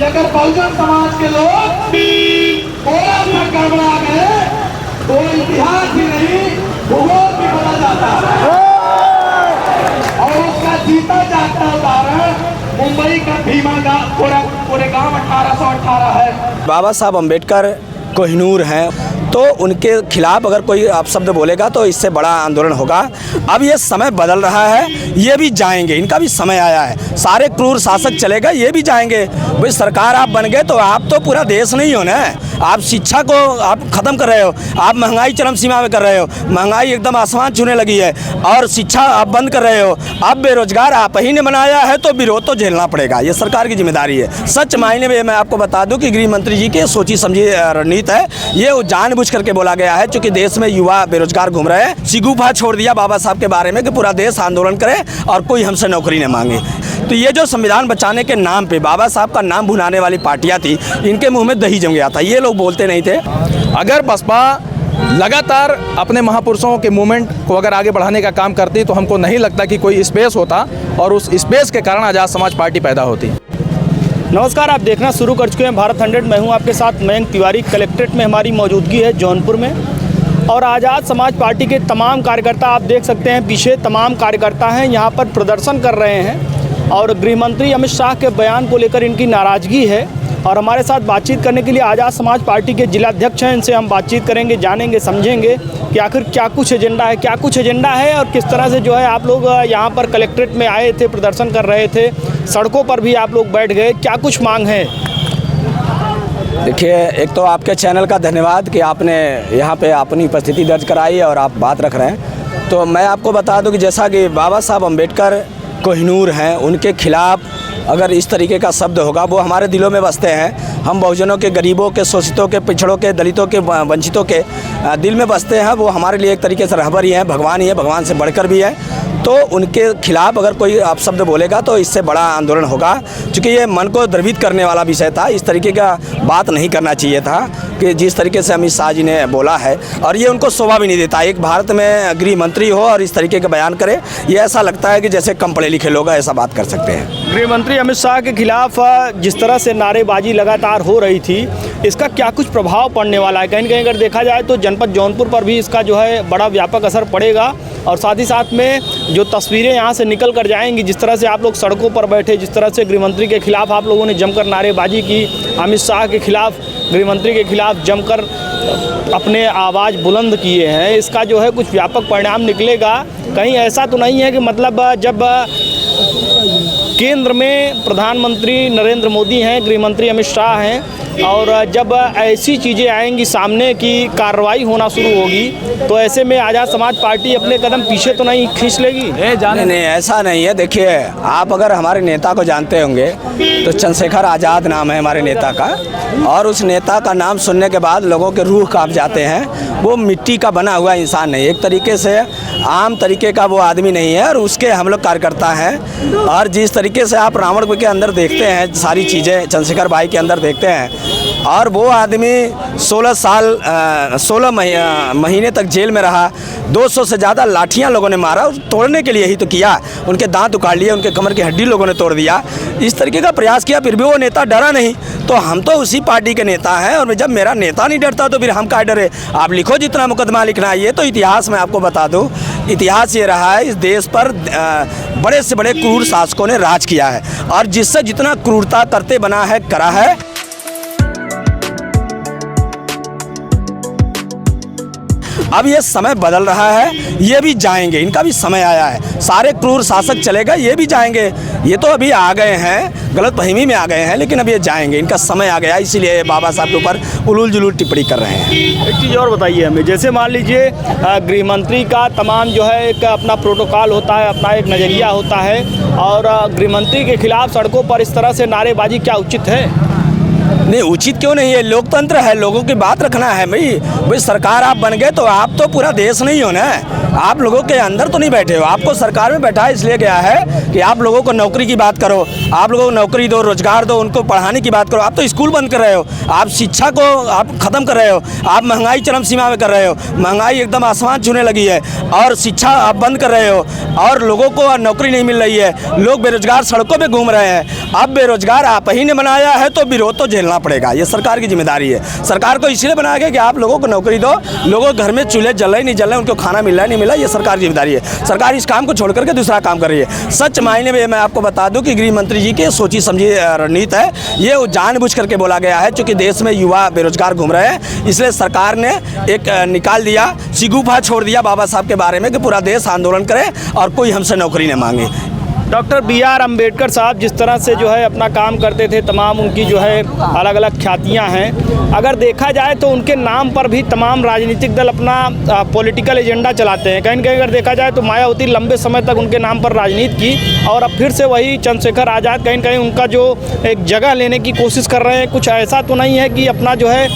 अगर बहुजन समाज के लोग थोड़ा सा गड़बड़ा गए तो इतिहास ही नहीं भूगोल भी बदल जाता है। और उसका जीता जागता उदाहरण मुंबई का भीमा गांव, पूरे गांव 1818 है। बाबा साहब अम्बेडकर कोहिनूर हैं, तो उनके खिलाफ अगर कोई अपशब्द बोलेगा तो इससे बड़ा आंदोलन होगा। अब ये समय बदल रहा है, ये भी जाएंगे, इनका भी समय आया है। सारे क्रूर शासक चलेगा, ये भी जाएंगे। भाई सरकार आप बन गए तो आप तो पूरा देश नहीं हो ना। आप शिक्षा को आप ख़त्म कर रहे हो, आप महंगाई चरम सीमा में कर रहे हो, महंगाई एकदम आसमान छूने लगी है, और शिक्षा आप बंद कर रहे हो। अब बेरोजगार आप ही ने बनाया है तो विरोध तो झेलना पड़ेगा, ये सरकार की जिम्मेदारी है। सच मायने में मैं आपको बता दूं कि गृह मंत्री जी की सोची समझी रणनीति है, ये जानबूझ करके बोला गया है, क्योंकि देश में युवा बेरोजगार घूम रहे हैं। शिगुफा छोड़ दिया बाबा साहब के बारे में कि पूरा देश आंदोलन करे और कोई हमसे नौकरी न मांगे। तो ये जो संविधान बचाने के नाम पे बाबा साहब का नाम भुनाने वाली पार्टियां थी, इनके मुंह में दही जम गया था, ये लोग बोलते नहीं थे। अगर बसपा लगातार अपने महापुरुषों के मूवमेंट को अगर आगे बढ़ाने का काम करती तो हमको नहीं लगता कि कोई स्पेस होता, और उस स्पेस के कारण आज़ाद समाज पार्टी पैदा होती। नमस्कार, आप देखना शुरू कर चुके हैं भारत 100। मैं हूं आपके साथ मयंक तिवारी। कलेक्ट्रेट में हमारी मौजूदगी है जौनपुर में, और आज़ाद समाज पार्टी के तमाम कार्यकर्ता आप देख सकते हैं, पीछे तमाम कार्यकर्ता हैं, यहाँ पर प्रदर्शन कर रहे हैं। और गृह मंत्री अमित शाह के बयान को लेकर इनकी नाराज़गी है। और हमारे साथ बातचीत करने के लिए आज़ाद समाज पार्टी के जिलाध्यक्ष हैं, इनसे हम बातचीत करेंगे, जानेंगे, समझेंगे कि आखिर क्या कुछ एजेंडा है और किस तरह से जो है आप लोग यहाँ पर कलेक्ट्रेट में आए थे, प्रदर्शन कर रहे थे, सड़कों पर भी आप लोग बैठ गए, क्या कुछ मांग है? देखिए, एक तो आपके चैनल का धन्यवाद कि आपने यहाँ पे अपनी उपस्थिति दर्ज कराई और आप बात रख रहे हैं। तो मैं आपको बता दूं कि जैसा कि बाबा साहब अम्बेडकर कोहिनूर हैं, उनके खिलाफ अगर इस तरीके का शब्द होगा, वो हमारे दिलों में बसते हैं। हम बहुजनों के, गरीबों के, शोषितों के, पिछड़ों के, दलितों के, वंचितों के दिल में बसते हैं। वो हमारे लिए एक तरीके से रहबर ही हैं, भगवान ही है, भगवान से बढ़कर भी है। तो उनके खिलाफ अगर कोई अपशब्द बोलेगा तो इससे बड़ा आंदोलन होगा, क्योंकि ये मन को द्रवित करने वाला विषय था। इस तरीके का बात नहीं करना चाहिए था कि जिस तरीके से अमित शाह जी ने बोला है, और ये उनको शोभा भी नहीं देता। एक भारत में गृह मंत्री हो और इस तरीके का बयान करे, ये ऐसा लगता है कि जैसे कम पढ़े लिखे लोग ऐसा बात कर सकते हैं। गृह मंत्री अमित शाह के खिलाफ जिस तरह से नारेबाजी लगातार हो रही थी, इसका क्या कुछ प्रभाव पड़ने वाला है? कहीं न कहीं अगर देखा जाए तो जनपद जौनपुर पर भी इसका जो है बड़ा व्यापक असर पड़ेगा। और साथ ही साथ में जो तस्वीरें यहाँ से निकल कर जाएंगी, जिस तरह से आप लोग सड़कों पर बैठे, जिस तरह से गृहमंत्री के खिलाफ आप लोगों ने जमकर नारेबाजी की, अमित शाह के खिलाफ, गृहमंत्री के खिलाफ जमकर अपने आवाज़ बुलंद किए हैं, इसका जो है कुछ व्यापक परिणाम निकलेगा। कहीं ऐसा तो नहीं है कि मतलब जब केंद्र में प्रधानमंत्री नरेंद्र मोदी हैं, गृहमंत्री अमित शाह हैं, और जब ऐसी चीज़ें आएंगी सामने की कार्रवाई होना शुरू होगी, तो ऐसे में आज़ाद समाज पार्टी अपने कदम पीछे तो नहीं खींच लेगी? नहीं, ऐसा नहीं है। देखिए, आप अगर हमारे नेता को जानते होंगे तो चंद्रशेखर आज़ाद नाम है हमारे नेता का, और उस नेता का नाम सुनने के बाद लोगों के रूह कांप जाते हैं। वो मिट्टी का बना हुआ इंसान नहीं, एक तरीके से आम तरीके का वो आदमी नहीं है, और उसके हम लोग कार्यकर्ता हैं। और जिस तरीके से आप रावण के अंदर देखते हैं सारी चीज़ें, चंद्रशेखर भाई के अंदर देखते हैं, और वो आदमी 16 महीने तक जेल में रहा, 200 से ज़्यादा लाठियां लोगों ने मारा, तोड़ने के लिए ही तो किया। उनके दांत उखाड़ लिए, उनके कमर की हड्डी लोगों ने तोड़ दिया, इस तरीके का प्रयास किया, फिर भी वो नेता डरा नहीं। तो हम तो उसी पार्टी के नेता हैं, और जब मेरा नेता नहीं डरता तो फिर हम क्या डरे? आप लिखो जितना मुकदमा लिखना है। ये तो इतिहास में आपको बता दूँ, इतिहास ये रहा है, इस देश पर बड़े से बड़े क्रूर शासकों ने राज किया है, और जिससे जितना क्रूरता करते बना है, करा है। अब ये समय बदल रहा है, ये भी जाएंगे, इनका भी समय आया है। सारे क्रूर शासक चलेगा, ये भी जाएंगे। ये तो अभी आ गए हैं, गलतफहमी में आ गए हैं, लेकिन अब ये जाएंगे, इनका समय आ गया, इसीलिए बाबा साहब के ऊपर उलूल जुलूल टिप्पणी कर रहे हैं। एक चीज़ और बताइए हमें, जैसे मान लीजिए गृह मंत्री का तमाम जो है एक अपना प्रोटोकॉल होता है, अपना एक नज़रिया होता है, और गृह मंत्री के खिलाफ सड़कों पर इस तरह से नारेबाजी क्या उचित है? नहीं, उचित क्यों नहीं है? लोकतंत्र है, लोगों की बात रखना है। भाई सरकार आप बन गए तो आप तो पूरा देश नहीं हो ना। आप लोगों के अंदर तो नहीं बैठे हो, आपको सरकार में बैठा इसलिए गया है कि आप लोगों को नौकरी की बात करो, आप लोगों को नौकरी दो, रोजगार दो, उनको पढ़ाने की बात करो। आप तो स्कूल बंद कर रहे हो, आप शिक्षा को आप ख़त्म कर रहे हो, आप महंगाई चरम सीमा में कर रहे हो, महंगाई एकदम आसमान छूने लगी है, और शिक्षा आप बंद कर रहे हो, और लोगों को नौकरी नहीं मिल रही है, लोग बेरोजगार सड़कों पे घूम रहे हैं। अब बेरोजगार आप ही ने बनाया है तो विरोध तो झेलना पड़ेगा, ये सरकार की जिम्मेदारी है। सरकार को इसलिए बनाया गया कि आप लोगों को नौकरी दो, लोगों के घर में चूल्हे जल रहे नहीं जल रहे, उनको खाना मिल रहा है नहीं मिल रहा, ये सरकार की जिम्मेदारी है। सरकार इस काम को छोड़ करके दूसरा काम कर रही है। सच मायने में मैं आपको बता दूं कि गृह मंत्री जी की सोची समझी रणनीति है, ये जानबूझ करके बोला गया है, क्योंकि देश में युवा बेरोजगार घूम रहे हैं, इसलिए सरकार ने एक निकाल दिया, शिगुफा छोड़ दिया बाबा साहब के बारे में कि पूरा देश आंदोलन करे और कोई हमसे नौकरी न मांगे। Doctor B.R. अम्बेडकर साहब जिस तरह से जो है अपना काम करते थे, तमाम उनकी जो है अलग अलग ख्यातियाँ हैं। अगर देखा जाए तो उनके नाम पर भी तमाम राजनीतिक दल अपना पॉलिटिकल एजेंडा चलाते हैं। कहीं न कहीं अगर देखा जाए तो मायावती लंबे समय तक उनके नाम पर राजनीति की, और अब फिर से वही चंद्रशेखर आज़ाद कहीं न कहीं उनका जो एक जगह लेने की कोशिश कर रहे हैं। कुछ ऐसा तो नहीं है कि अपना जो है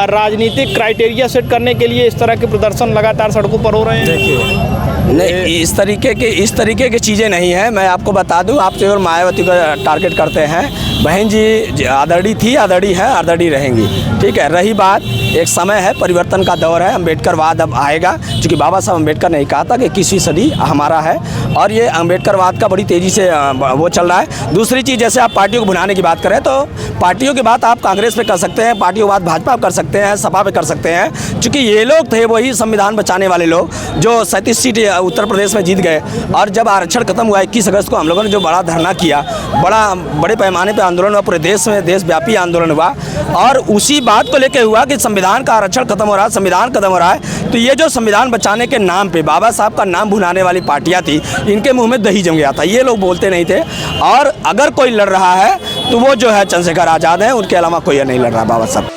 राजनीतिक क्राइटेरिया सेट करने के लिए इस तरह के प्रदर्शन लगातार सड़कों पर हो रहे हैं? देखिए, नहीं, इस तरीके की चीज़ें नहीं है। मैं आपको बता दूं, आप केवल मायावती को टारगेट करते हैं। बहन जी आदड़ी थी, आदड़ी है, आदड़ी रहेंगी, ठीक है। रही बात, एक समय है, परिवर्तन का दौर है, अम्बेडकरवाद अब आएगा, क्योंकि बाबा साहब अम्बेडकर ने कहा था कि 21वीं सदी हमारा है, और ये अम्बेडकरवाद का बड़ी तेज़ी से वो चल रहा है। दूसरी चीज़, जैसे आप पार्टियों को भुनाने की बात करें तो पार्टियों की बात आप कांग्रेस पे कर सकते हैं, पार्टियों की बात भाजपा कर सकते हैं, सपा पे कर सकते हैं, क्योंकि ये लोग थे वही संविधान बचाने वाले लोग जो 37 सीट उत्तर प्रदेश में जीत गए। और जब आरक्षण खत्म हुआ 21 अगस्त को, हम लोगों ने जो बड़ा धरना किया, बड़े पैमाने पर आंदोलन हुआ, पूरे देश में देशव्यापी आंदोलन हुआ, और उसी बात को लेकर हुआ कि संविधान का आरक्षण खत्म हो रहा है, संविधान खत्म हो रहा है। तो ये जो संविधान बचाने के नाम पे बाबा साहब का नाम भुनाने वाली पार्टियां थी, इनके मुंह में दही जम गया था। ये लोग बोलते नहीं थे, और अगर कोई लड़ रहा है तो वो जो है चंद्रशेखर आज़ाद है, उनके अलावा कोई नहीं लड़ रहा बाबा साहब।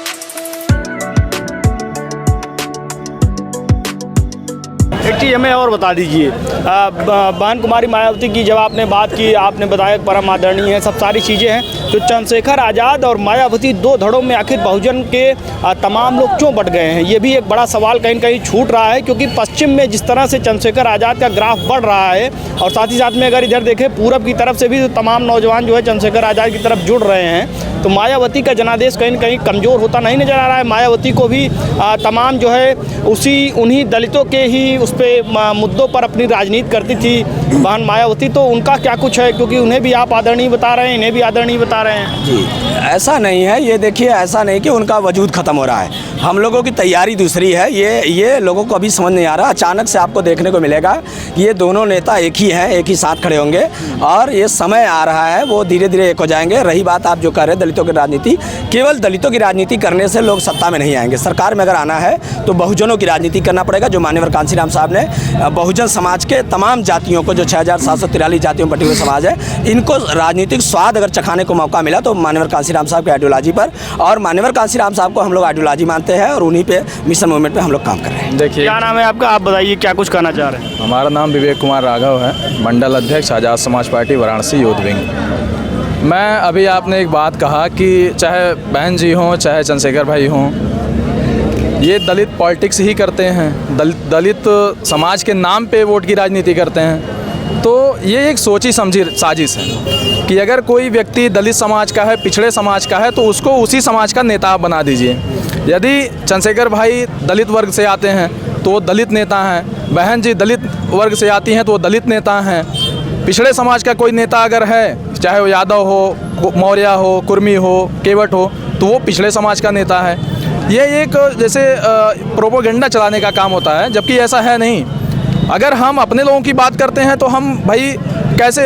एक चीज़ हमें और बता दीजिए, बहन कुमारी मायावती की जब आपने बात की, आपने बताया परम आदरणीय है, सब सारी चीज़ें हैं, तो चंद्रशेखर आज़ाद और मायावती दो धड़ों में आखिर बहुजन के तमाम लोग क्यों बट गए हैं? ये भी एक बड़ा सवाल कहीं कहीं छूट रहा है, क्योंकि पश्चिम में जिस तरह से चंद्रशेखर आज़ाद का ग्राफ बढ़ रहा है, और साथ ही साथ में अगर इधर देखें पूरब की तरफ से भी तमाम नौजवान जो है चंद्रशेखर आज़ाद की तरफ जुड़ रहे हैं, तो मायावती का जनादेश कहीं न कहीं कमज़ोर होता नहीं नज़र आ रहा है। मायावती को भी तमाम जो है उन्हीं दलितों के ही उस पर मुद्दों पर अपनी राजनीति करती थी बहन मायावती, तो उनका क्या कुछ है? क्योंकि उन्हें भी आप आदरणीय बता रहे हैं, इन्हें भी आदरणीय बता रहे हैं। जी, ऐसा नहीं है। ये देखिए, ऐसा नहीं कि उनका वजूद ख़त्म हो रहा है, हम लोगों की तैयारी दूसरी है। ये लोगों को अभी समझ नहीं आ रहा। अचानक से आपको देखने को मिलेगा कि ये दोनों नेता एक ही हैं, एक ही साथ खड़े होंगे, और ये समय आ रहा है, वो धीरे धीरे एक हो जाएंगे। रही बात आप जो कह रहे हैं दलितों की राजनीति, केवल दलितों की राजनीति करने से लोग सत्ता में नहीं आएंगे। सरकार में अगर आना है तो बहुजनों की राजनीति करना पड़ेगा। जो मान्यवर कांशीराम साहब ने बहुजन समाज के तमाम जातियों को, जो 6743 जातियों में बटे हुए समाज है, इनको राजनीतिक स्वाद अगर चखाने को मौका मिला तो मान्यवर कांशीराम साहब के आइडियोलॉजी पर, और मान्यवर कांशीराम साहब को हम लोग आइडियोलॉजी मानते हैं, और उन्हीं पे मिशन मूवमेंट पे हम लोग काम कर रहे हैं। देखिए, क्या नाम है आपका? आप बताइए क्या कुछ कहना चाह रहे हैं। हमारा नाम विवेक कुमार राघव है, मंडल अध्यक्ष आज़ाद समाज पार्टी वाराणसी यूथ विंग। मैं अभी आपने एक बात कहा कि चाहे बहन जी हों, चाहे चंद्रशेखर भाई हों, ये दलित पॉलिटिक्स ही करते हैं, दलित समाज के नाम पे वोट की राजनीति करते हैं। तो ये एक सोची समझी साजिश है कि अगर कोई व्यक्ति दलित समाज का है, पिछड़े समाज का है, तो उसको उसी समाज का नेता बना दीजिए। यदि चंद्रशेखर भाई दलित वर्ग से आते हैं तो वो दलित नेता हैं, बहन जी दलित वर्ग से आती हैं तो वो दलित नेता हैं। पिछड़े समाज का कोई नेता अगर है, चाहे वो यादव हो, मौर्य हो, कुर्मी हो, केवट हो, तो वो पिछड़े समाज का नेता है। ये एक जैसे प्रोपोगेंडा चलाने का काम होता है, जबकि ऐसा है नहीं। अगर हम अपने लोगों की बात करते हैं तो हम भाई कैसे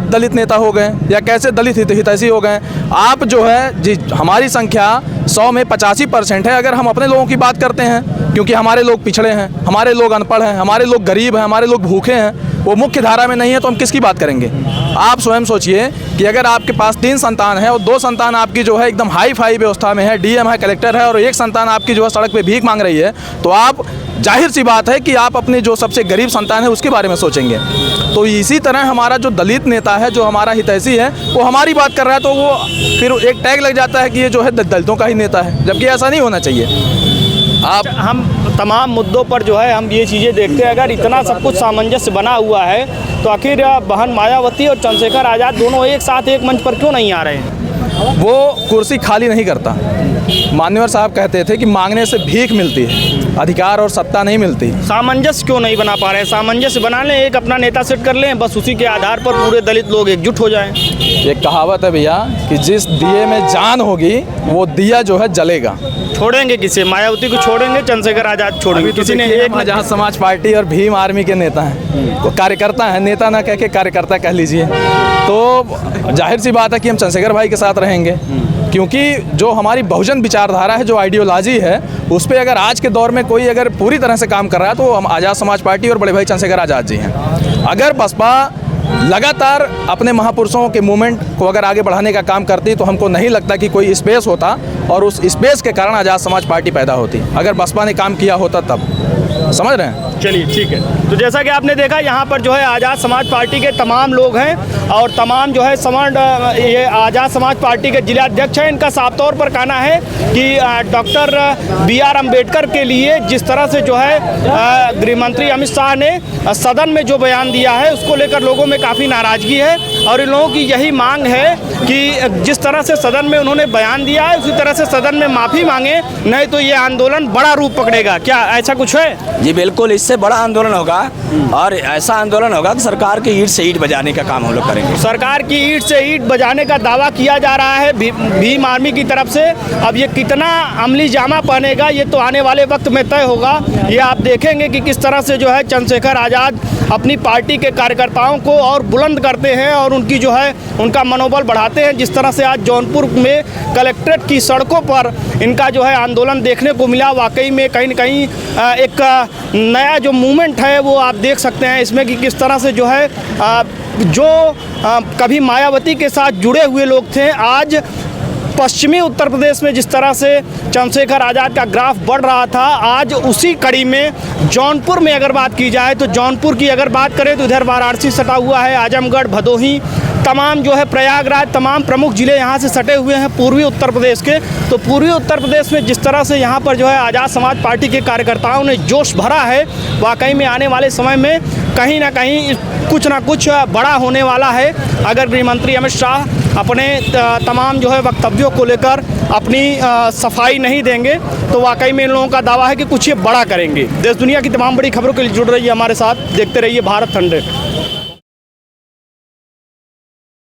दलित नेता हो गए या कैसे दलित हितैषी हो गए। आप जो है जी, हमारी संख्या 100 में 85% है अगर हम अपने लोगों की बात करते हैं, क्योंकि हमारे लोग पिछड़े हैं, हमारे लोग अनपढ़ हैं, हमारे लोग गरीब हैं, हमारे लोग भूखे हैं, वो मुख्य धारा में नहीं है, तो हम किसकी बात करेंगे? आप स्वयं सोचिए कि अगर आपके पास 3 संतान है और 2 संतान आपकी जो है एकदम हाई फाई व्यवस्था में है, डीएम है, कलेक्टर है, और 1 संतान आपकी जो है सड़क पे भीख मांग रही है, तो आप जाहिर सी बात है कि आप अपने जो सबसे गरीब संतान है उसके बारे में सोचेंगे। तो इसी तरह हमारा जो दलित नेता है, जो हमारा हितैषी है, वो हमारी बात कर रहा है, तो वो फिर एक टैग लग जाता है कि ये जो है दलितों का ही नेता है, जबकि ऐसा नहीं होना चाहिए। आप हम तमाम मुद्दों पर जो है हम ये चीज़ें देखते हैं, अगर इतना सब कुछ सामंजस्य बना हुआ है तो आखिर बहन मायावती और चंद्रशेखर आज़ाद दोनों एक साथ एक मंच पर क्यों नहीं आ रहे हैं? वो कुर्सी खाली नहीं करता। मान्यवर साहब कहते थे कि मांगने से भीख मिलती है, अधिकार और सत्ता नहीं मिलती। सामंजस्य क्यों नहीं बना पा रहे हैं? सामंजस्य बना लें, एक अपना नेता सेट कर लें, बस उसी के आधार पर पूरे दलित लोग एकजुट हो जाएं। एक कहावत है भैया कि जिस दिए में जान होगी वो दिया जो है जलेगा। छोड़ेंगे किसे? मायावती को छोड़ेंगे, चंद्रशेखर आज़ाद छोड़ेंगे? किसी ने एक आजाद समाज पार्टी और भीम आर्मी के नेता हैं, वो कार्यकर्ता हैं, नेता ना कह के कार्यकर्ता कह लीजिए। तो जाहिर सी बात है कि हम चंद्रशेखर भाई के साथ रहेंगे, क्योंकि जो हमारी बहुजन विचारधारा है, जो आइडियोलॉजी है, उस पर अगर आज के दौर में कोई अगर पूरी तरह से काम कर रहा है तो हम आज़ाद समाज पार्टी और बड़े भाई चंद्रशेखर आज़ाद जी हैं। अगर बसपा लगातार अपने महापुरुषों के मूवमेंट को अगर आगे बढ़ाने का काम करती तो हमको नहीं लगता कि कोई स्पेस होता और उस स्पेस के कारण आज़ाद समाज पार्टी पैदा होती, अगर बसपा ने काम किया होता तब। समझ रहे हैं? चलिए ठीक है। तो जैसा कि आपने देखा यहाँ पर जो है आज़ाद समाज पार्टी के तमाम लोग हैं और तमाम जो है ये आज़ाद समाज पार्टी के जिलाध्यक्ष हैं। इनका साफ तौर पर कहना है कि डॉक्टर BR अम्बेडकर के लिए जिस तरह से जो है गृह मंत्री अमित शाह ने सदन में जो बयान दिया है उसको लेकर लोगों में काफ़ी नाराज़गी है और इन लोगों की यही मांग है कि जिस तरह से सदन में उन्होंने बयान दिया है उसी तरह से सदन में माफ़ी मांगे, नहीं तो ये आंदोलन बड़ा रूप पकड़ेगा। क्या ऐसा कुछ है? जी बिल्कुल, इससे बड़ा आंदोलन होगा और ऐसा आंदोलन होगा कि सरकार की ईंट से ईंट बजाने का काम हम लोग करेंगे। सरकार की ईंट से ईंट बजाने का दावा किया जा रहा है भीम आर्मी की तरफ से। अब ये कितना अमली जामा पहनेगा ये तो आने वाले वक्त में तय होगा। ये आप देखेंगे कि किस तरह से जो है चंद्रशेखर आज़ाद अपनी पार्टी के कार्यकर्ताओं को और बुलंद करते हैं और उनकी जो है उनका मनोबल बढ़ाते हैं। जिस तरह से आज जौनपुर में कलेक्ट्रेट की सड़कों पर इनका जो है आंदोलन देखने को मिला, वाकई में कहीं न कहीं एक नया जो मूवमेंट है वो आप देख सकते हैं इसमें कि किस तरह से जो है कभी मायावती के साथ जुड़े हुए लोग थे, आज पश्चिमी उत्तर प्रदेश में जिस तरह से चंद्रशेखर आज़ाद का ग्राफ बढ़ रहा था, आज उसी कड़ी में जौनपुर में अगर बात की जाए तो जौनपुर की अगर बात करें तो इधर वाराणसी सटा हुआ है, आजमगढ़, भदोही, तमाम जो है प्रयागराज, तमाम प्रमुख ज़िले यहाँ से सटे हुए हैं पूर्वी उत्तर प्रदेश के। तो पूर्वी उत्तर प्रदेश में जिस तरह से यहाँ पर जो है आज़ाद समाज पार्टी के कार्यकर्ताओं ने जोश भरा है, वाकई में आने वाले समय में कहीं ना कहीं कुछ ना कुछ बड़ा होने वाला है। अगर गृह मंत्री अमित शाह अपने तमाम जो है वक्तव्यों को लेकर अपनी सफाई नहीं देंगे तो वाकई में इन लोगों का दावा है कि कुछ ये बड़ा करेंगे। देश दुनिया की तमाम बड़ी खबरों के लिए जुड़ रही है हमारे साथ, देखते रहिए भारत 100।